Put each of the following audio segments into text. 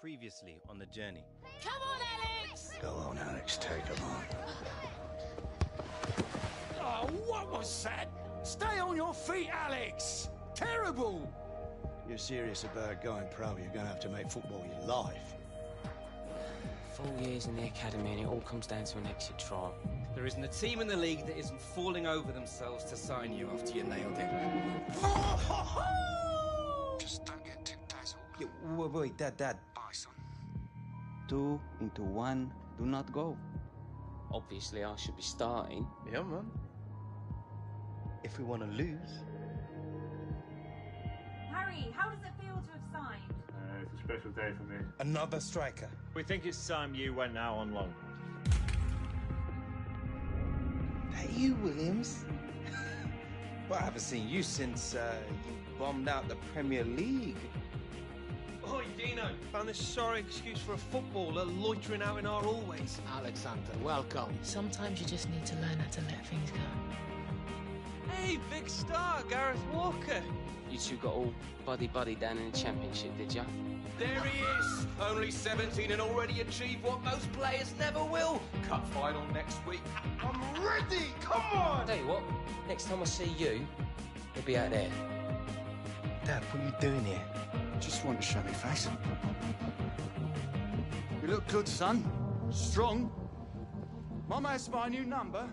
Previously on the journey. Come on, Alex! Go on, Alex, take him on. Oh, what was that? Stay on your feet, Alex! Terrible! You're serious about going pro, you're going to have to make football your life. 4 years in the academy and it all comes down to an exit trial. There isn't a team in the league that isn't falling over themselves to sign you after you nailed it. Just don't get too dazzled. Yeah, wait, Dad. Bye, son. 2 into 1, do not go. Obviously, I should be starting. Yeah, man. If we want to lose. Harry, how does it feel to have signed? It's a special day for me. Another striker. We think it's time you went out on loan. That you, Williams? Well, I haven't seen you since you bombed out the Premier League. Oi, Dino. Found this sorry excuse for a footballer loitering out in our hallways. Alexander, welcome. Sometimes you just need to learn how to let things go. Hey, big star, Gareth Walker. You two got all buddy-buddy down in the Championship, did ya? There he is! Only 17 and already achieved what most players never will. Cup final next week. I'm ready! Come on! Tell you what, next time I see you, you'll be out there. Dad, what are you doing here? Just want to show me face. You look good, son. Strong. Mama asked my new number.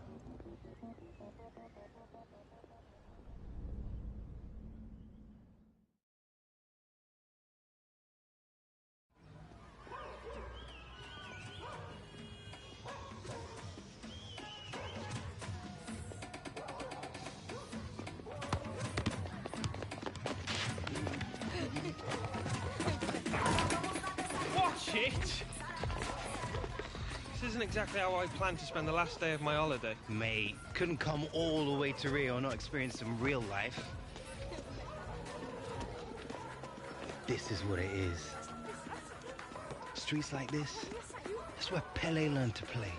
Watch it! This isn't exactly how I planned to spend the last day of my holiday. Mate, couldn't come all the way to Rio and not experience some real life. This is what it is. Streets like this, that's where Pele learned to play.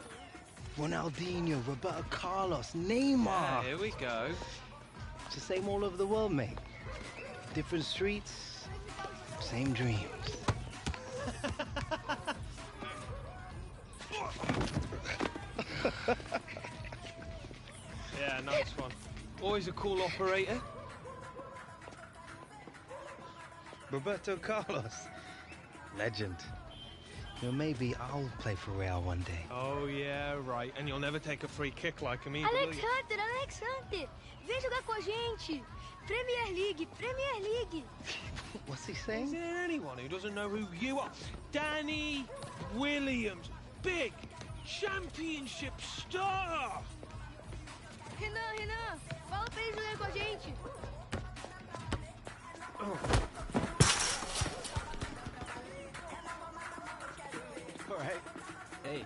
Ronaldinho, Roberto Carlos, Neymar. Yeah, here we go. It's the same all over the world, mate. Different streets, same dreams. Yeah, nice one. Always a cool operator. Roberto Carlos, legend. You know, maybe I'll play for Real one day. Oh, yeah, right. And you'll never take a free kick like him either, will you? Alexander, vem jogar com a gente. Premier League, Premier League. What's he Is saying? there anyone who doesn't know who you are? Danny Williams, big championship star. Renan, fala pra ele jogar com a gente. All right. Hey,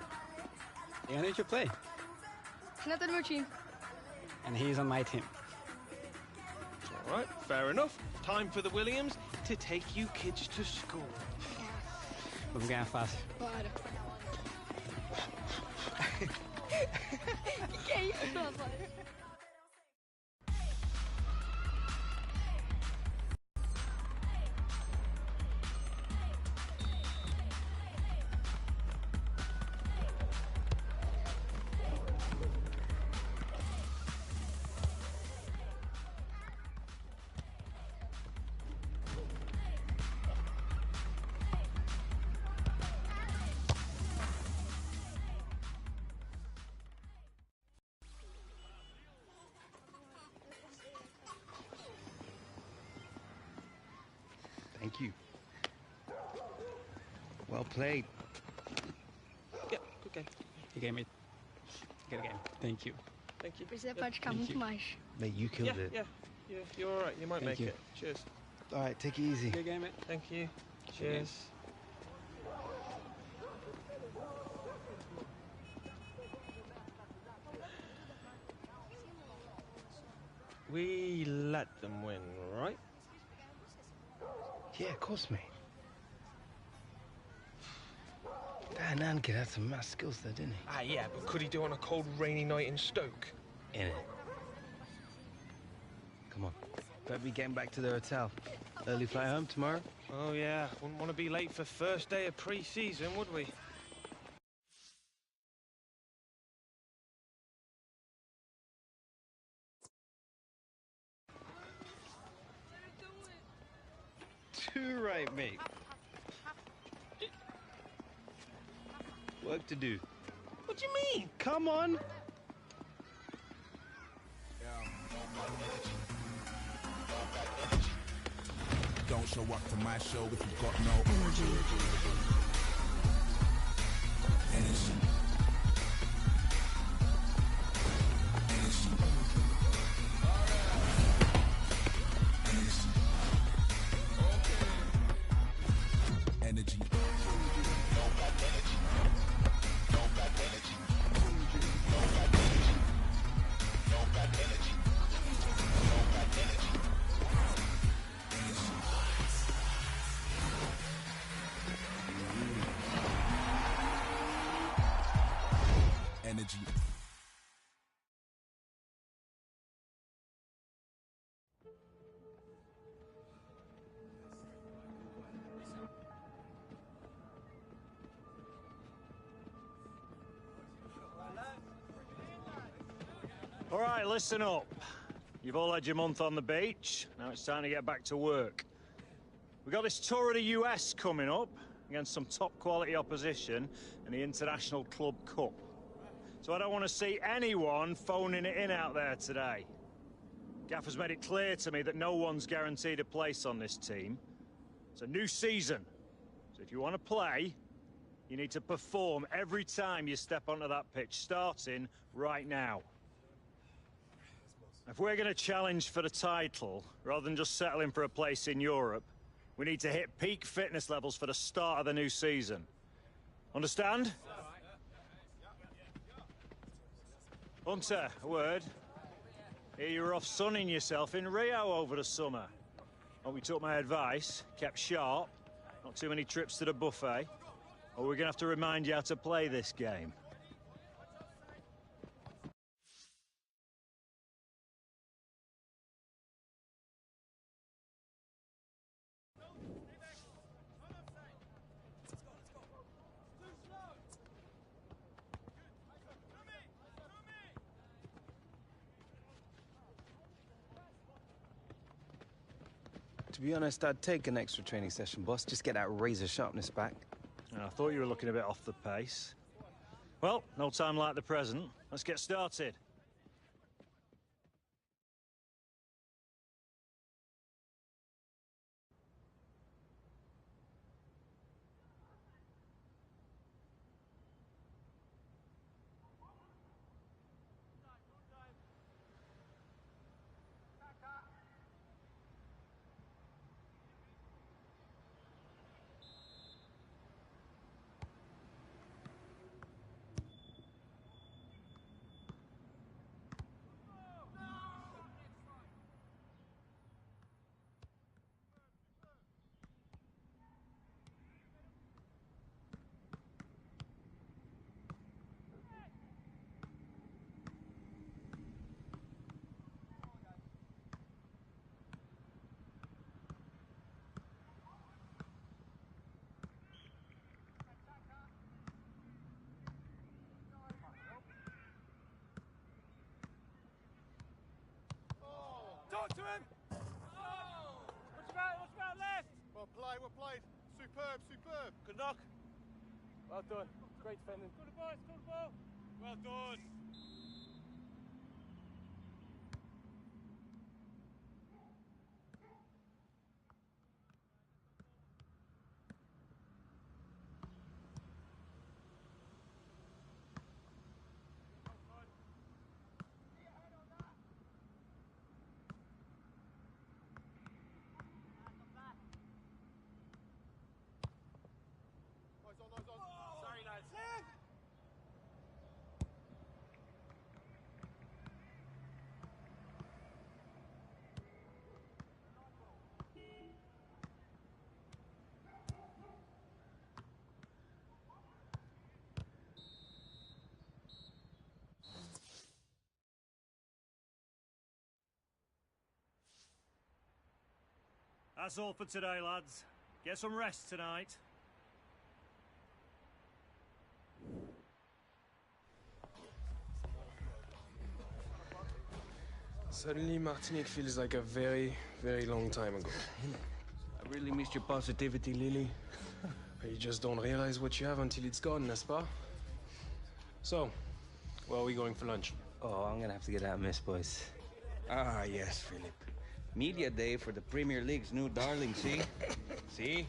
you need to play. Renan tá no meu time. And he's on my team. All right, fair enough. Time for the Williams to take you kids to school. Vamos ganhar fácil. Bora. Que é isso, rapaz? Thank you. Well played. Yeah, good game. You gave me good game. Thank you. Thank you. Precisa praticar muito mais. Mate, you killed it. Yeah, you're all right. You might Thank make you. it. Cheers. All right, take it easy. Good game, mate. Thank you. Cheers. We let them win, right? Yeah, of course, mate. Dan Anke had some mass skills there, didn't he? Ah, yeah, but could he do on a cold, rainy night in Stoke? In it. Come on. better be getting back to the hotel. Early flight home tomorrow? Oh, yeah. Wouldn't want to be late for first day of pre-season, would we? Too right, mate. Work to do. What do you mean? Come on. Don't show up to my show if you've got no energy. Energy. Energy. All right, listen up. You've all had your month on the beach. Now it's time to get back to work. We've got this tour of the US coming up against some top-quality opposition in the International Club Cup. So I don't want to see anyone phoning it in out there today. Gaffer's made it clear to me that no one's guaranteed a place on this team. It's a new season. So if you want to play, you need to perform every time you step onto that pitch, starting right now. If we're going to challenge for the title, rather than just settling for a place in Europe, we need to hit peak fitness levels for the start of the new season. Understand? Hunter, a word. Here you were off sunning yourself in Rio over the summer. Hope you took my advice, kept sharp, not too many trips to the buffet, or we're going to have to remind you how to play this game. To be honest, I'd take an extra training session, boss. Just get that razor sharpness back. I thought you were looking a bit off the pace. Well, no time like the present. Let's get started. Talk to him! What's about left? Well played. Superb. Good knock. Well done. Great defending. Good ball. Well done. Sorry, lads. That's all for today, lads. Get some rest tonight. Suddenly, Martinique feels like a very, very long time ago. I really missed your positivity, Lily. You just don't realize what you have until it's gone, n'est-ce pas? So, where are we going for lunch? Oh, I'm gonna have to get out of Miss Boys. Ah, yes, Philip. Media day for the Premier League's new darling, see? See?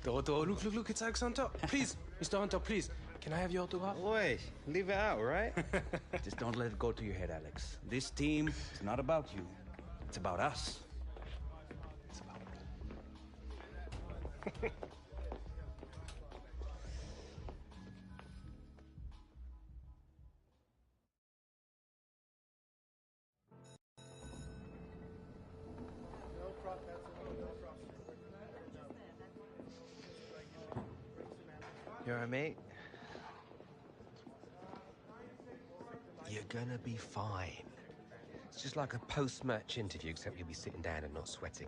Doro, look, it's Alex Hunter. Please, Mr. Hunter, please. Can I have your autograph? Wait, leave it out, right? Just don't let it go to your head, Alex. This team is not about you. It's about us. It's about me. You alright, mate? You're gonna be fine. It's just like a post-match interview, except you'll be sitting down and not sweating.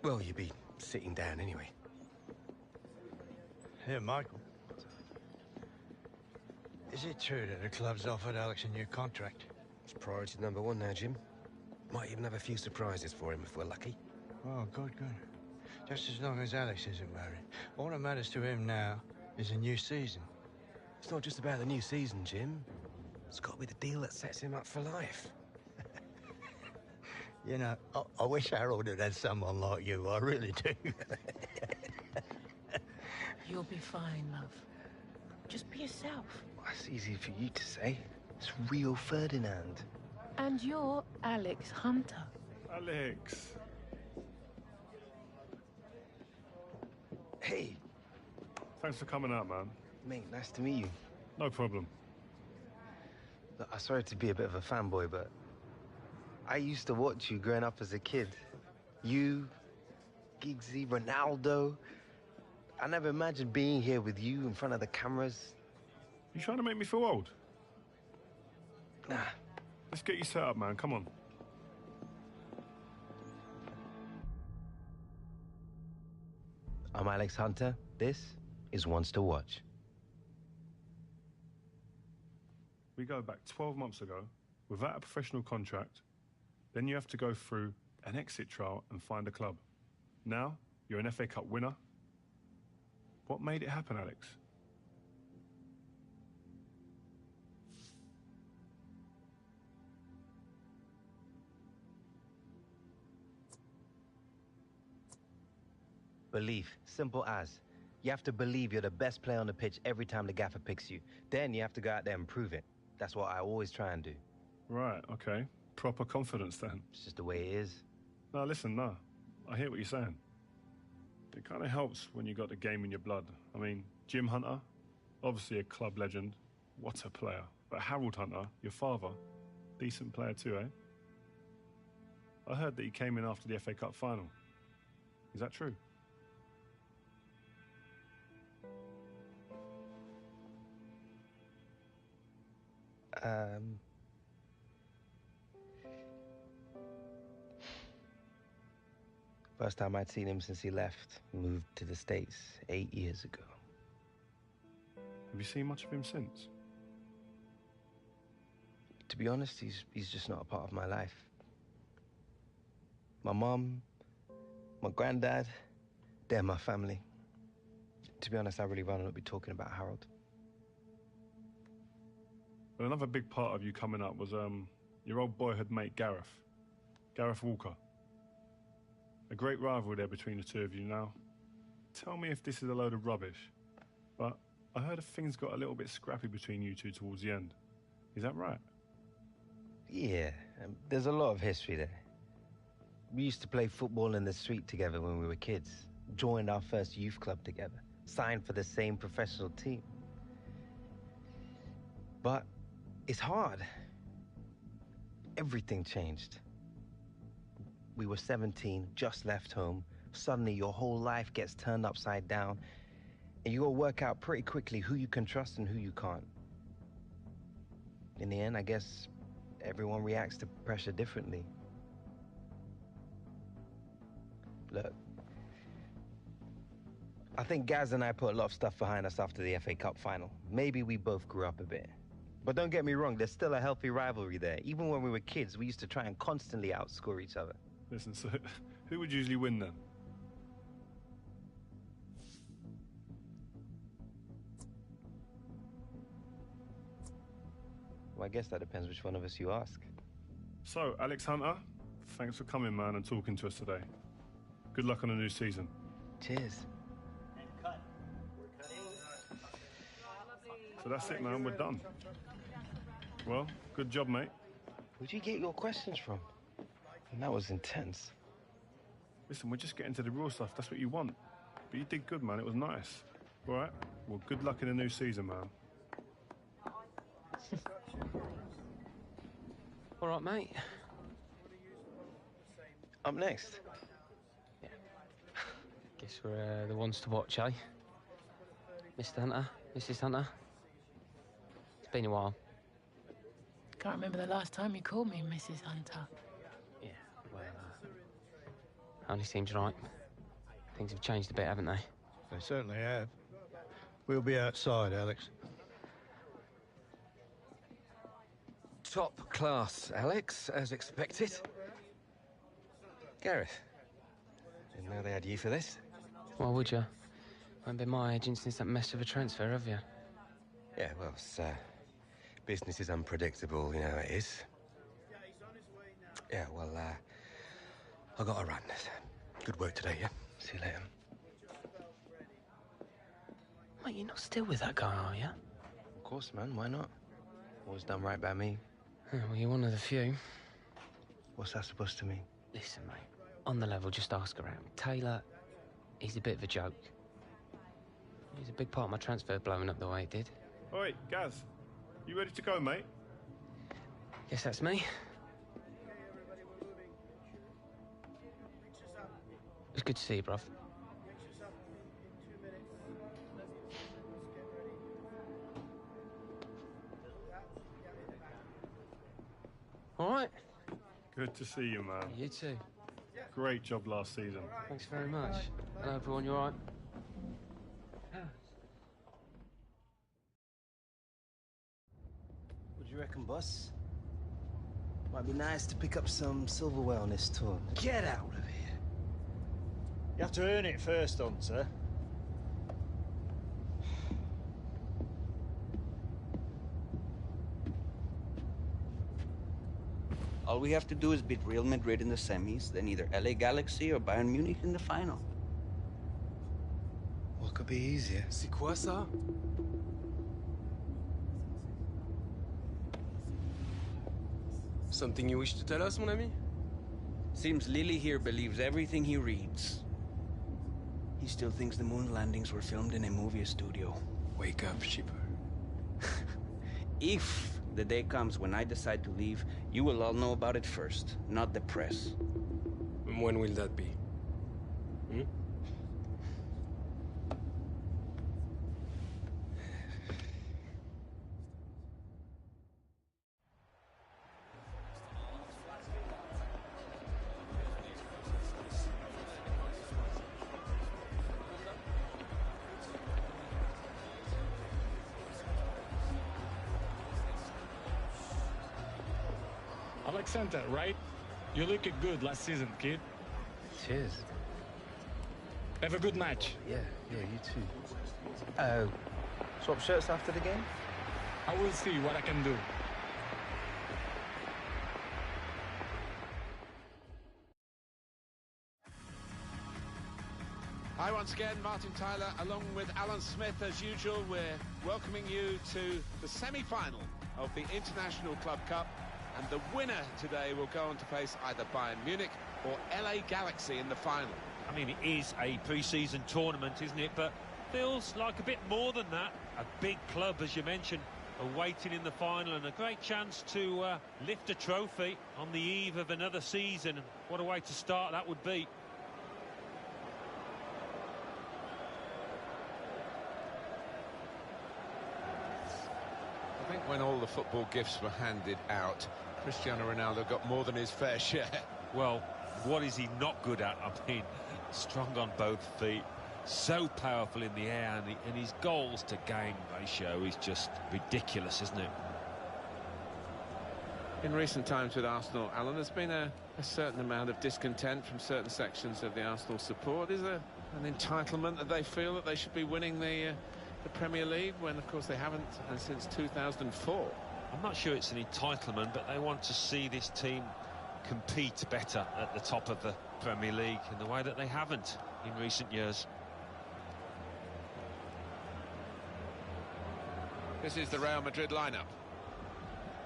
Well, you'll be sitting down anyway. Here, Michael. Is it true that the club's offered Alex a new contract? It's priority number one now, Jim. Might even have a few surprises for him if we're lucky. Oh, good. Just as long as Alex isn't married. All that matters to him now is a new season. It's not just about the new season, Jim. It's got to be the deal that sets him up for life. You know, I wish Harold had someone like you. I really do. You'll be fine, love. Just be yourself. That's easy for you to say. It's real Ferdinand. And you're Alex Hunter. Alex. Hey. Thanks for coming out, man. Mate, nice to meet you. No problem. Look, I'm sorry to be a bit of a fanboy, but I used to watch you growing up as a kid. You, Giggsy, Ronaldo. I never imagined being here with you in front of the cameras. You trying to make me feel old? Nah. Let's get you set up, man. Come on. I'm Alex Hunter. This is Ones to Watch. We go back 12 months ago without a professional contract. Then you have to go through an exit trial and find a club. Now, you're an FA Cup winner. What made it happen, Alex? Belief. Simple as. You have to believe you're the best player on the pitch every time the gaffer picks you. Then you have to go out there and prove it. That's what I always try and do. Right, okay. Proper confidence then. It's just the way it is. No, listen, no. I hear what you're saying. It kind of helps when you got the game in your blood. I mean, Jim Hunter, obviously a club legend. What a player. But Harold Hunter, your father, decent player too, eh? I heard that he came in after the FA Cup final. Is that true? First time I'd seen him since he left. Moved to the States 8 years ago. Have you seen much of him since? To be honest, he's just not a part of my life. My mom, my granddad, they're my family. To be honest, I really rather not be talking about Harold. Well, another big part of you coming up was your old boyhood mate, Gareth Walker. A great rivalry there between the two of you now. Tell me if this is a load of rubbish, but I heard things got a little bit scrappy between you two towards the end. Is that right? Yeah, there's a lot of history there. We used to play football in the street together when we were kids, joined our first youth club together, signed for the same professional team. But it's hard. Everything changed. We were 17, just left home. Suddenly your whole life gets turned upside down, and you gotta work out pretty quickly who you can trust and who you can't. In the end, I guess everyone reacts to pressure differently. Look, I think Gaz and I put a lot of stuff behind us after the FA Cup final. Maybe we both grew up a bit. But don't get me wrong, there's still a healthy rivalry there. Even when we were kids, we used to try and constantly outscore each other. Listen, so who would usually win then? Well, I guess that depends which one of us you ask. So, Alex Hunter, thanks for coming, man, and talking to us today. Good luck on the new season. Cheers. So that's it, man. We're done. Well, good job, mate. Where'd you get your questions from? And that was intense. Listen, we're just getting to the real stuff. That's what you want. But you did good, man. It was nice. All right? Well, good luck in the new season, man. All right, mate. Up next. Yeah. Guess we're the ones to watch, eh? Mr. Hunter, Mrs. Hunter. It's been a while. Can't remember the last time you called me Mrs. Hunter. Yeah, well, only seems right. Things have changed a bit, haven't they? They certainly have. We'll be outside, Alex. Top class, Alex, as expected. Gareth, didn't know they had you for this. Why would you? Won't been my agent since that mess of a transfer, have you? Yeah, well, it's, business is unpredictable, you know how it is. Yeah, well, I got to run. Good work today, yeah? See you later. Mate, you're not still with that guy, are you? Of course, man. Why not? Always done right by me. Yeah, well, you're one of the few. What's that supposed to mean? Listen, mate, on the level, just ask around. Taylor, he's a bit of a joke. He's a big part of my transfer blowing up the way it did. All right, Gaz, you ready to go, mate? Guess that's me. It's good to see you, bruv. All right. Good to see you, man. You too. Great job last season. Thanks very much. Hello, everyone. You all right? What do you reckon, boss? Might be nice to pick up some silverware on this tour. Get out of here. You have to earn it first, Hunter. All we have to do is beat Real Madrid in the semis, then either LA Galaxy or Bayern Munich in the final. What could be easier? C'est quoi ça? Something you wish to tell us, mon ami? Seems Lily here believes everything he reads. He still thinks the moon landings were filmed in a movie studio. Wake up, shipper. If the day comes when I decide to leave, you will all know about it first, not the press. And when will that be? Hmm? Center, right? You looked good last season, kid. Cheers. Have a good match. Yeah, you too. Swap shirts after the game? I will see what I can do. Hi once again, Martin Tyler, along with Alan Smith. As usual, we're welcoming you to the semi-final of the International Club Cup. And the winner today will go on to face either Bayern Munich or LA Galaxy in the final. I mean, it is a pre-season tournament, isn't it? But feels like a bit more than that. A big club, as you mentioned, awaiting in the final, and a great chance to lift a trophy on the eve of another season. What a way to start that would be. I think when all the football gifts were handed out, Cristiano Ronaldo got more than his fair share. Well, what is he not good at? I mean, Strong on both feet, so powerful in the air, and his goals to game ratio is just ridiculous, isn't it? In recent times with Arsenal, Alan, there's been a certain amount of discontent from certain sections of the Arsenal support. Is there an entitlement that they feel that they should be winning the Premier League when, of course, they haven't since 2004? I'm not sure it's an entitlement, but they want to see this team compete better at the top of the Premier League in the way that they haven't in recent years. This is the Real Madrid lineup.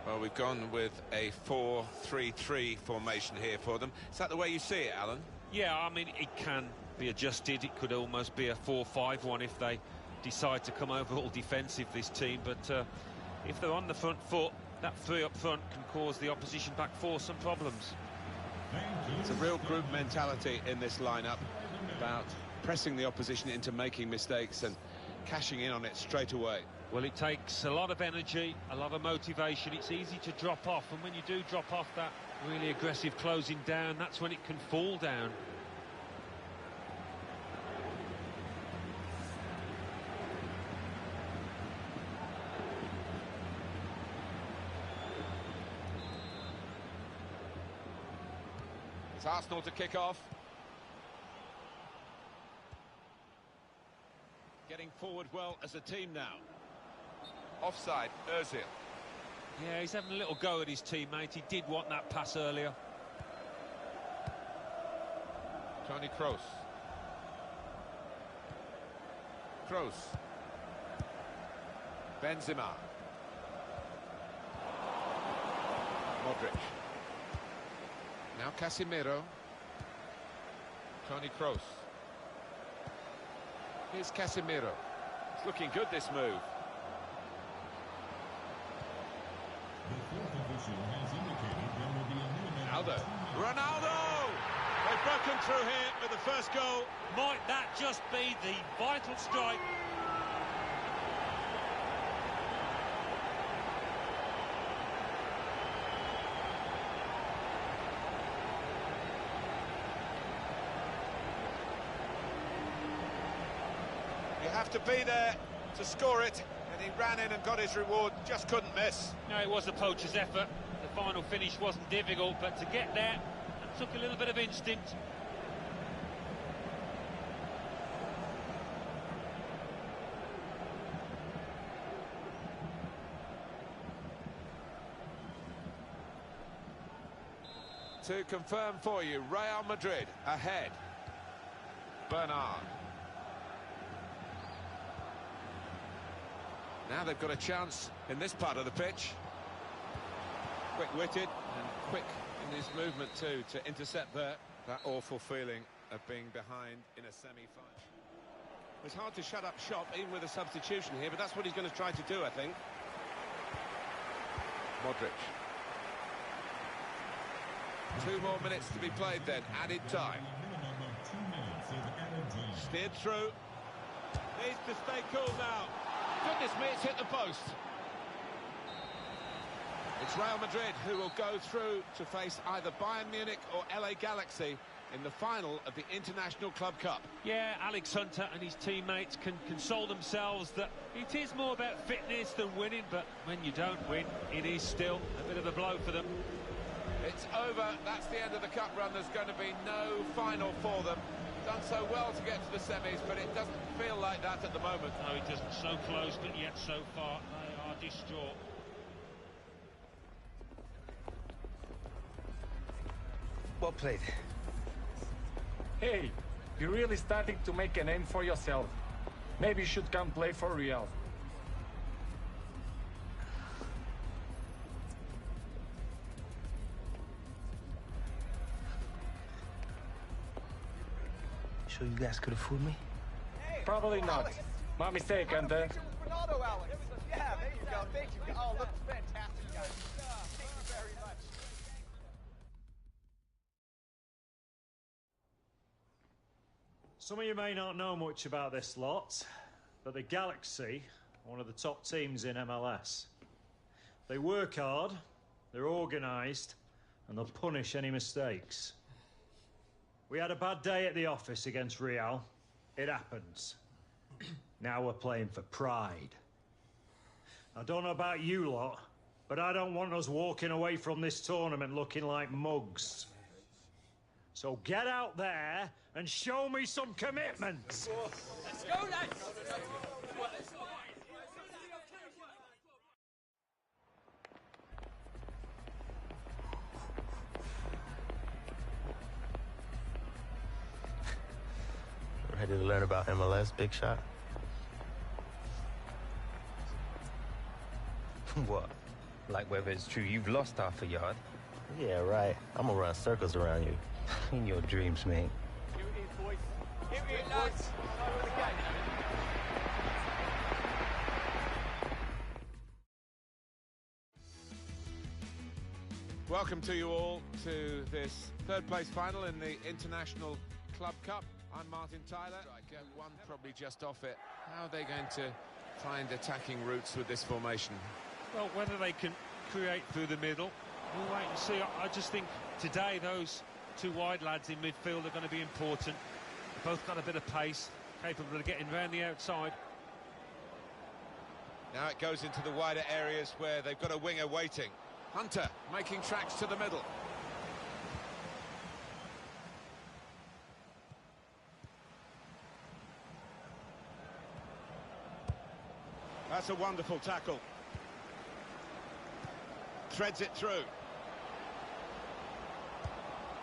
Well, we've gone with a 4-3-3 formation here for them. Is that the way you see it, Alan? Yeah, I mean, it can be adjusted. It could almost be a 4-5-1 if they decide to come over all defensive, this team. But if they're on the front foot, that three up front can cause the opposition back four some problems. It's a real group mentality in this lineup about pressing the opposition into making mistakes and cashing in on it straight away. Well, it takes a lot of energy, a lot of motivation. It's easy to drop off, and when you do drop off that really aggressive closing down, that's when it can fall down. It's Arsenal to kick off. Getting forward well as a team now. Offside, Ozil. Yeah, he's having a little go at his teammate. He did want that pass earlier. Toni Kroos. Kroos. Benzema. Modric. Now Casemiro. Toni Kroos. Here's Casemiro. It's looking good, this move. Ronaldo! They've broken through here with the first goal. Might that just be the vital strike? You have to be there to score it, and he ran in and got his reward, just couldn't miss. No, it was a poacher's effort. The final finish wasn't difficult, but to get there, it took a little bit of instinct. To confirm for you, Real Madrid ahead. Bernard. Now they've got a chance in this part of the pitch. Quick-witted and quick in his movement too to intercept there. That awful feeling of being behind in a semi-final. It's hard to shut up shop even with a substitution here, but that's what he's going to try to do, I think. Modric. 2 more minutes to be played then, added time. Steered through. Needs to stay cool now. Goodness me, it's hit the post. It's Real Madrid who will go through to face either Bayern Munich or LA Galaxy in the final of the International Club Cup. Yeah, Alex Hunter and his teammates can console themselves that it is more about fitness than winning, but when you don't win, it is still a bit of a blow for them. It's over, that's the end of the cup run. There's going to be no final for them. Done so well to get to the semis, but it doesn't feel like that at the moment. No, it doesn't. So close, but yet so far they are distraught. Well played. Hey, you're really starting to make a name for yourself. Maybe you should come play for Real. Sure you guys could have fooled me? Probably not. My mistake, and Ronaldo, Alex. Yeah, there you go. Thank you. Oh, looks fantastic, guys. Thank you very much. Some of you may not know much about this lot, but the Galaxy are one of the top teams in MLS. They work hard, they're organised, and they'll punish any mistakes. We had a bad day at the office against Real. It happens. Now we're playing for pride. I don't know about you lot, but I don't want us walking away from this tournament looking like mugs. So get out there and show me some commitment. Let's go, lads! Ready to learn about MLS, big shot? What? Like whether it's true you've lost half a yard? Yeah, right. I'm gonna run circles around you. In your dreams, mate. Here it is, boys. Here it is, lads. Welcome to you all to this third place final in the International Club Cup. I'm Martin Tyler. One probably just off it. How are they going to find attacking routes with this formation? Well, whether they can create through the middle, we'll wait and see. I just think today those two wide lads in midfield are going to be important. They've both got a bit of pace, capable of getting round the outside. Now it goes into the wider areas where they've got a winger waiting. Hunter making tracks to the middle. That's a wonderful tackle. Threads it through.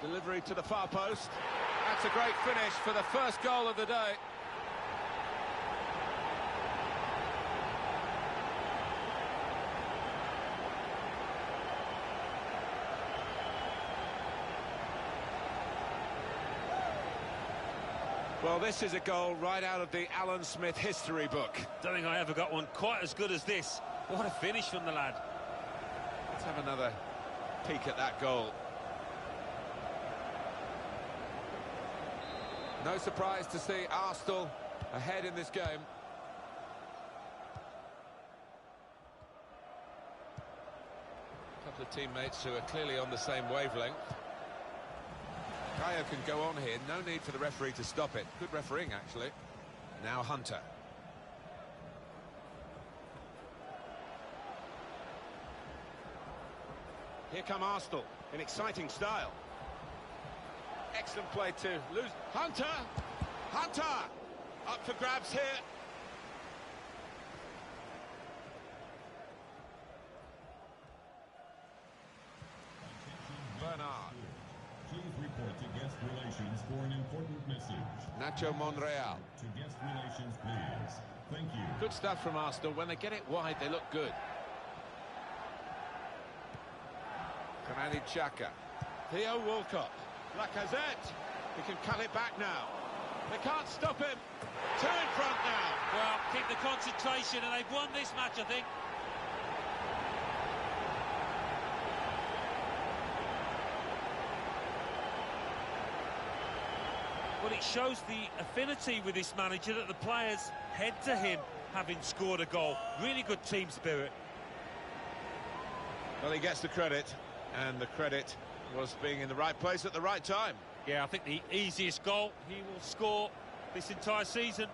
Delivery to the far post. That's a great finish for the first goal of the day. Well, this is a goal right out of the Alan Smith history book. Don't think I ever got one quite as good as this. What a finish from the lad. Let's have another peek at that goal. No surprise to see Arsenal ahead in this game. A couple of teammates who are clearly on the same wavelength. Kayo can go on here, no need for the referee to stop it. Good refereeing, actually. Now Hunter. Here come Arsenal, in exciting style. Excellent play to lose. Hunter! Hunter! Up for grabs here. Bernard. Please report to guest relations for an important message. Nacho Monreal. To guest relations, please. Thank you. Good stuff from Arsenal. When they get it wide, they look good. Granit Xhaka. Theo Walcott. Lacazette. He can cut it back now. They can't stop him. Two in front now. Well, keep the concentration, and they've won this match, I think. Well, it shows the affinity with this manager that the players head to him having scored a goal. Really good team spirit. Well, he gets the credit, and the credit was being in the right place at the right time. Yeah, I think the easiest goal he will score this entire season.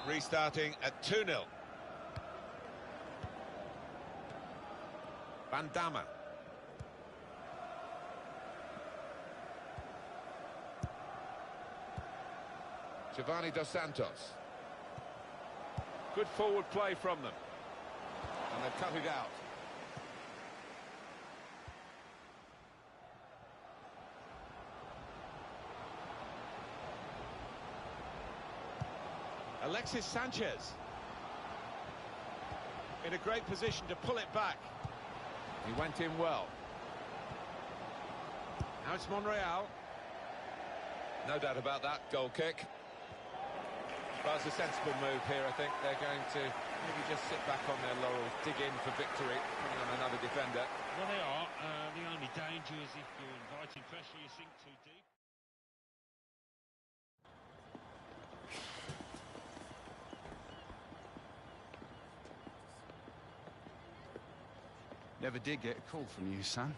Restarting at 2-0. Van Damme. Giovanni Dos Santos. Good forward play from them. And they've cut it out. Alexis Sanchez. In a great position to pull it back. He went in well. Now it's Monreal. No doubt about that goal kick. Well, it's a sensible move here, I think. They're going to maybe just sit back on their laurels, dig in for victory, putting on another defender. Well, they are. The only danger is if you're inviting pressure, you sink too deep. Never did get a call from you, son.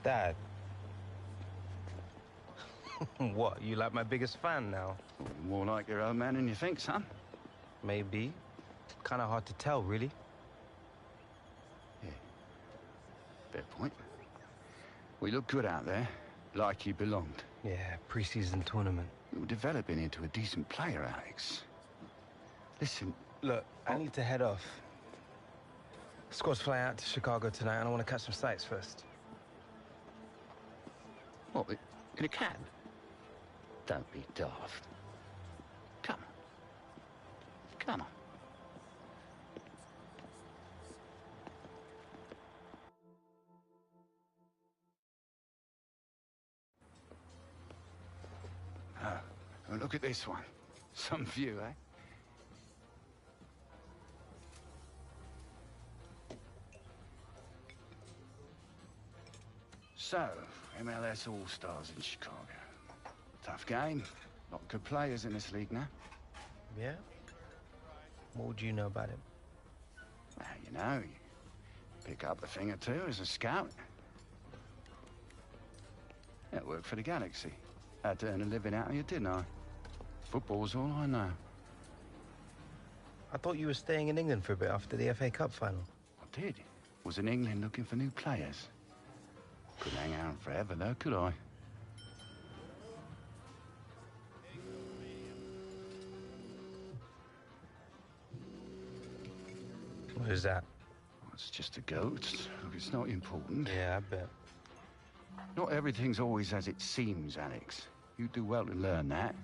Dad. What, you like my biggest fan now? More like your own man than you think, son. Maybe. Kind of hard to tell, really. Yeah. Fair point. We look good out there, like you belonged. Yeah, pre-season tournament. You're developing into a decent player, Alex. Listen... Look, I need to head off. Squad's flying out to Chicago tonight, and I want to catch some sights first. What, in a cab? Don't be daft. Come on. Come on. Oh, look at this one. Some view, eh? So, MLS All-Stars in Chicago. Tough game. Lot of good players in this league now. Yeah? What would you know about it? Well, you know, you pick up a thing or two as a scout. Yeah, worked for the Galaxy. Had to earn a living out of you, didn't I? Football's all I know. I thought you were staying in England for a bit after the FA Cup final. I did. Was in England looking for new players. Couldn't hang around forever, though, could I? What is that? It's just a goat. Look, it's not important. Yeah, I bet. Not everything's always as it seems, Alex. You do well to learn that.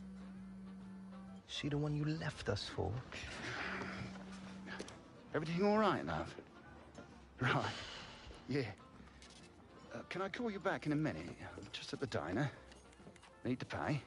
She the one you left us for? Everything all right, love? Right. Yeah. Can I call you back in a minute? I'm just at the diner. Need to pay.